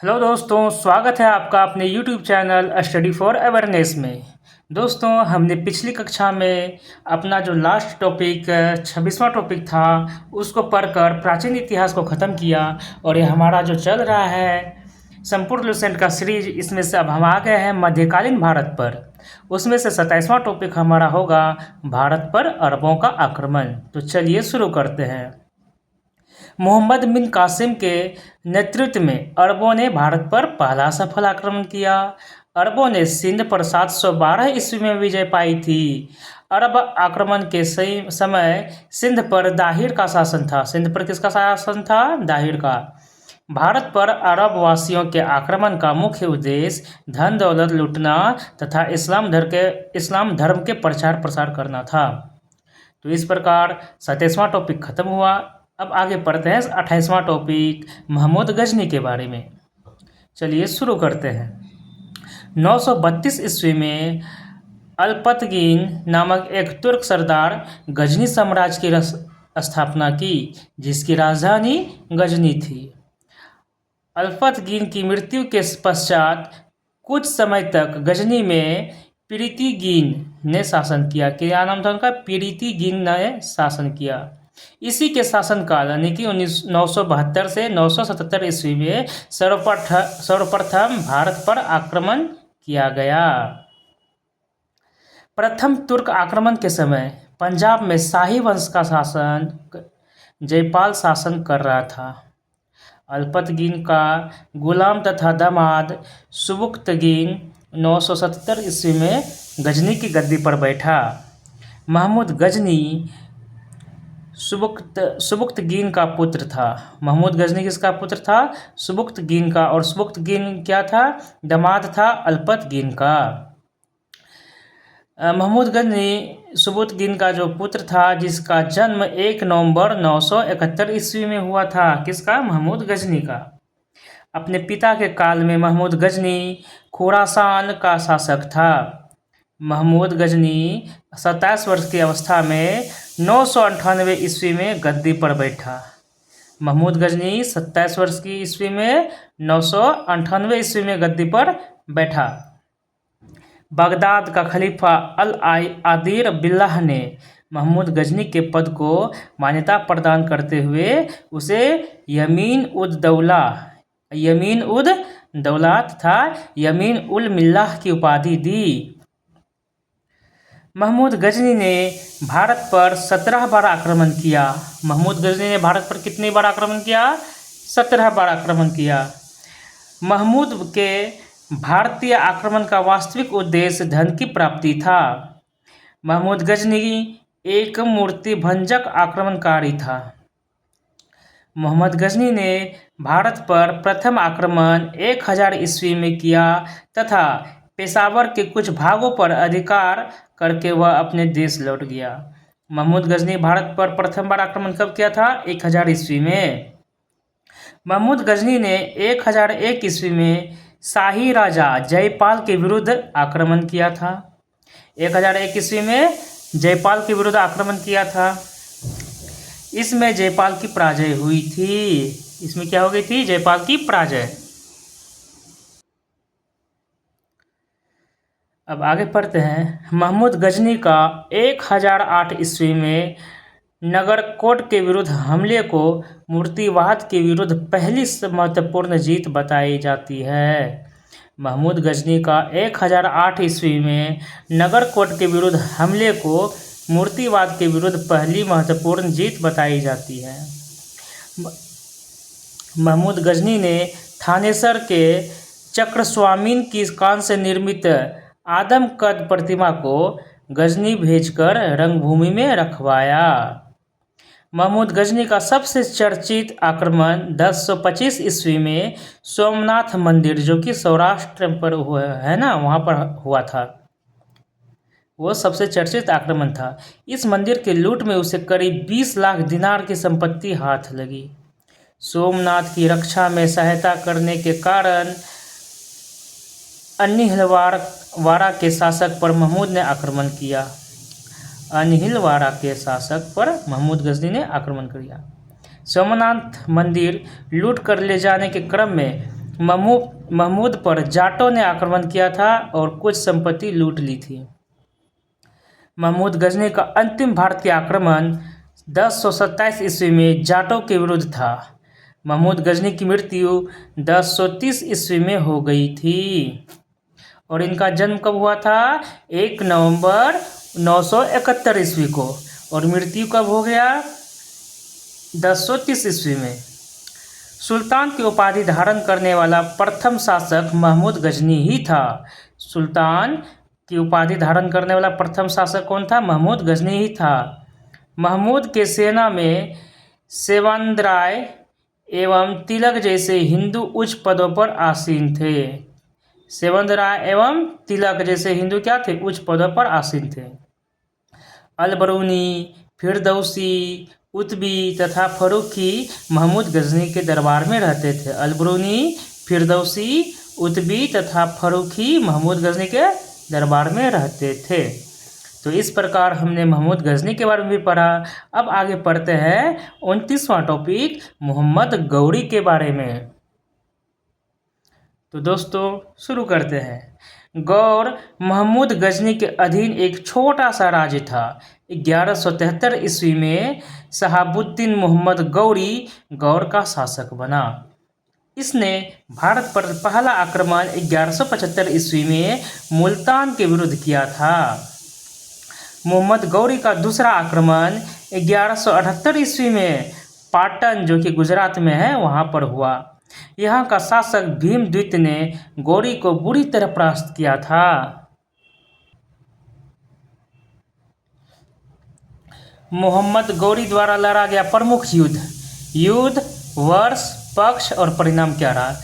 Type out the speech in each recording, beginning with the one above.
Hello दोस्तों, स्वागत है आपका अपने YouTube channel study for awareness में। दोस्तों, हमने पिछली कक्षा में अपना जो लास्ट टॉपिक 26वां टॉपिक था उसको पढ़कर प्राचीन इतिहास को ख़त्म किया और ये हमारा जो चल रहा है संपूर्ण लुसेंट का सीरीज, इसमें से अब हम आ गए हैं मध्यकालीन भारत पर। उसमें से 27वां टॉपिक हमारा होगा भारत पर अरबों का आक्रमण। तो चलिए शुरू करते हैं। मोहम्मद बिन कासिम के नेतृत्व में अरबों ने भारत पर पहला सफल आक्रमण किया। अरबों ने सिंध पर 712 ईस्वी में विजय पाई थी। अरब आक्रमण के सही समय सिंध पर दाहिर का शासन था। सिंध पर किसका शासन था? दाहिर का। भारत पर अरब वासियों के आक्रमण का मुख्य उद्देश्य धन दौलत लूटना तथा इस्लाम धर्म के प्रचार प्रसार करना था। तो इस प्रकार 27वां टॉपिक खत्म हुआ। अब आगे पढ़ते हैं 28वां टॉपिक महमूद गजनी के बारे में। चलिए शुरू करते हैं। 932 ईस्वी में अल्पतगीन नामक एक तुर्क सरदार गजनी साम्राज्य की स्थापना की, जिसकी राजधानी गजनी थी। अल्पतगीन की मृत्यु के पश्चात कुछ समय तक गजनी में पीरितिगीन ने शासन किया। क्या नाम था उनका? पीरितिगीन ने शासन किया। इसी के शासनकाल यानी कि 972 से 977 ईस्वी में सर्वप्रथम भारत पर आक्रमण किया गया। प्रथम तुर्क आक्रमण के समय पंजाब में शाही वंश का शासन जयपाल शासन कर रहा था। अल्पतगीन का गुलाम तथा दामाद सुबुक्तगीन 977 ईस्वी में गजनी की गद्दी पर बैठा। महमूद गजनी सुबुक्तगीन का पुत्र था। महमूद गजनी किसका पुत्र था? सुबुक्तगीन का। और सुबुक्तगीन क्या था? दामाद था अल्पतगीन का। महमूद गजनी सुबुक्तगीन का जो पुत्र था, जिसका जन्म 1 नवंबर 971 ईस्वी में हुआ था। किसका? महमूद गजनी का। अपने पिता के काल में महमूद गजनी खुरासान का शासक था। महमूद गजनी 27 वर्ष की अवस्था में 998 ईस्वी में गद्दी पर बैठा। महमूद गजनी 27 वर्ष की ईस्वी में 998 ईस्वी में गद्दी पर बैठा। बगदाद का खलीफा अल आदिर बिल्लाह ने महमूद गजनी के पद को मान्यता प्रदान करते हुए उसे यमीन उद दौला तथा यमीन उल मिल्लाह की उपाधि दी। महमूद गजनी ने भारत पर 17 बार आक्रमण किया। महमूद गजनी ने भारत पर कितनी बार आक्रमण किया? 17 बार आक्रमण किया। महमूद के भारतीय आक्रमण का वास्तविक उद्देश्य धन की प्राप्ति था। महमूद गजनी एक मूर्ति भंजक आक्रमणकारी था। मोहम्मद गजनी ने भारत पर प्रथम आक्रमण 1000 ईस्वी में किया तथा पेशावर के कुछ भागों पर अधिकार करके वह अपने देश लौट गया। महमूद गजनी भारत पर प्रथम बार आक्रमण कब किया था? 1000 ईस्वी में। महमूद गजनी ने 1001 ईस्वी में शाही राजा जयपाल के विरुद्ध आक्रमण किया था। 1001 ईस्वी में जयपाल के विरुद्ध आक्रमण किया था। इसमें जयपाल की पराजय हुई थी। इसमें क्या हो गई थी? जयपाल की पराजय। अब आगे पढ़ते हैं। महमूद गजनी का 1008 ईस्वी में नगरकोट के विरुद्ध हमले को मूर्तिवाद के विरुद्ध पहली महत्वपूर्ण जीत बताई जाती है। महमूद गजनी का 1008 ईस्वी में नगरकोट के विरुद्ध हमले को मूर्तिवाद के विरुद्ध पहली महत्वपूर्ण जीत बताई जाती है। महमूद गजनी ने थानेसर के चक्रस्वामीन की कांस्य से निर्मित आदमकद प्रतिमा को गजनी भेजकर रंगभूमि में रखवाया। महमूद गजनी का सबसे चर्चित आक्रमण 1025 ईस्वी में सोमनाथ मंदिर, जो कि सौराष्ट्र पर हुआ है ना, वहाँ पर हुआ था। वो सबसे चर्चित आक्रमण था। इस मंदिर के लूट में उसे करीब 20 लाख दिनार की संपत्ति हाथ लगी। सोमनाथ की रक्षा में सहायता करने के कारण अनिहिलवाड़ा के शासक पर महमूद ने आक्रमण किया। अनिहिलवाड़ा के शासक पर महमूद गजनी ने आक्रमण किया। सोमनाथ मंदिर लूट कर ले जाने के क्रम में महमूद पर जाटों ने आक्रमण किया था और कुछ संपत्ति लूट ली थी। महमूद गजनी का अंतिम भारतीय आक्रमण 1027 ईस्वी में जाटों के विरुद्ध था। महमूद गजनी की मृत्यु 1030 ईस्वी में हो गई थी और इनका जन्म कब हुआ था? 1 नवंबर 971 ईस्वी को, और मृत्यु कब हो गया? 1030 ईस्वी में। सुल्तान की उपाधि धारण करने वाला प्रथम शासक महमूद गजनी ही था। सुल्तान की उपाधि धारण करने वाला प्रथम शासक कौन था? महमूद गजनी ही था। महमूद के सेना में सेवांदराय एवं तिलक जैसे हिंदू उच्च पदों पर आसीन थे। सेवांदराय एवं तिलक जैसे हिंदू क्या थे? उच्च पदों पर आसीन थे। अलबरूनी, फिरदौसी, उतबी तथा फर्रुखी महमूद गजनी के दरबार में रहते थे। अलबरूनी, फिरदौसी, उतबी तथा फर्रुखी महमूद गजनी के दरबार में रहते थे। तो इस प्रकार हमने महमूद गजनी के बारे में भी पढ़ा। अब आगे पढ़ते हैं 29वां टॉपिक मोहम्मद गौरी के बारे में। तो दोस्तों शुरू करते हैं। गौर महमूद गजनी के अधीन एक छोटा सा राज्य था। 1173 ईस्वी में शहाबुद्दीन मोहम्मद गौरी गौर का शासक बना। इसने भारत पर पहला आक्रमण 1175 ईस्वी में मुल्तान के विरुद्ध किया था। मोहम्मद गौरी का दूसरा आक्रमण 1178 ईस्वी में पाटन, जो कि गुजरात में है, वहां पर हुआ। यहाँ का शासक भीमद्वित ने गौरी को बुरी तरह परास्त किया था। मोहम्मद गौरी द्वारा लड़ा गया प्रमुख युद्ध, वर्ष, पक्ष और परिणाम क्या रहा?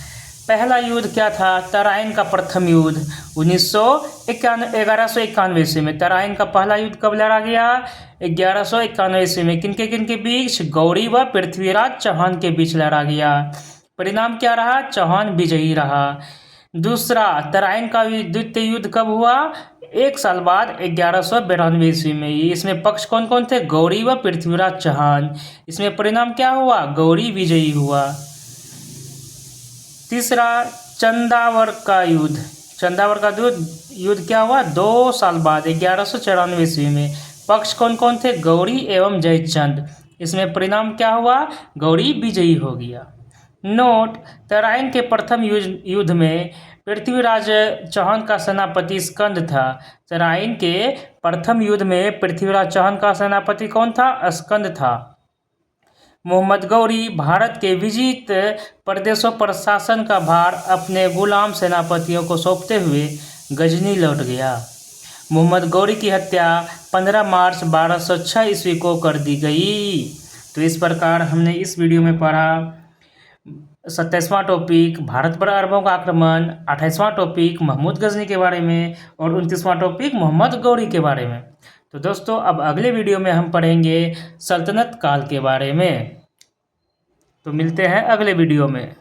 पहला युद्ध क्या था? तराइन का प्रथम युद्ध 1191 ईस्वी में। तराइन का पहला युद्ध कब लड़ा गया? 1191 ईस्वी में। किनके बीच? गौरी व पृथ्वीराज चौहान के बीच लड़ा गया। परिणाम क्या रहा? चौहान विजयी रहा। दूसरा तराइन का द्वितीय युद्ध कब हुआ? 1 साल बाद 1192 ईस्वी में। इसमें पक्ष कौन कौन थे? गौरी व पृथ्वीराज चौहान। इसमें परिणाम क्या हुआ? गौरी विजयी हुआ। तीसरा चंदावर का युद्ध। चंदावर का युद्ध क्या हुआ? 2 साल बाद 1194 ईस्वी में। पक्ष कौन कौन थे? गौरी एवं जयचंद। इसमें परिणाम क्या हुआ? गौरी विजयी हो गया। नोट: तराइन के प्रथम युद्ध में पृथ्वीराज चौहान का सेनापति स्कंद था। तराइन के प्रथम युद्ध में पृथ्वीराज चौहान का सेनापति कौन था? स्कंद था। मोहम्मद गौरी भारत के विजित प्रदेशों पर शासन का भार अपने गुलाम सेनापतियों को सौंपते हुए गजनी लौट गया। मोहम्मद गौरी की हत्या 15 मार्च 1206 ईस्वी को कर दी गई। तो इस प्रकार हमने इस वीडियो में पढ़ा 27वां टॉपिक भारत पर अरबों का आक्रमण, 28वां टॉपिक महमूद गजनी के बारे में और 29वां टॉपिक मोहम्मद गौरी के बारे में। तो दोस्तों अब अगले वीडियो में हम पढ़ेंगे सल्तनत काल के बारे में। तो मिलते हैं अगले वीडियो में।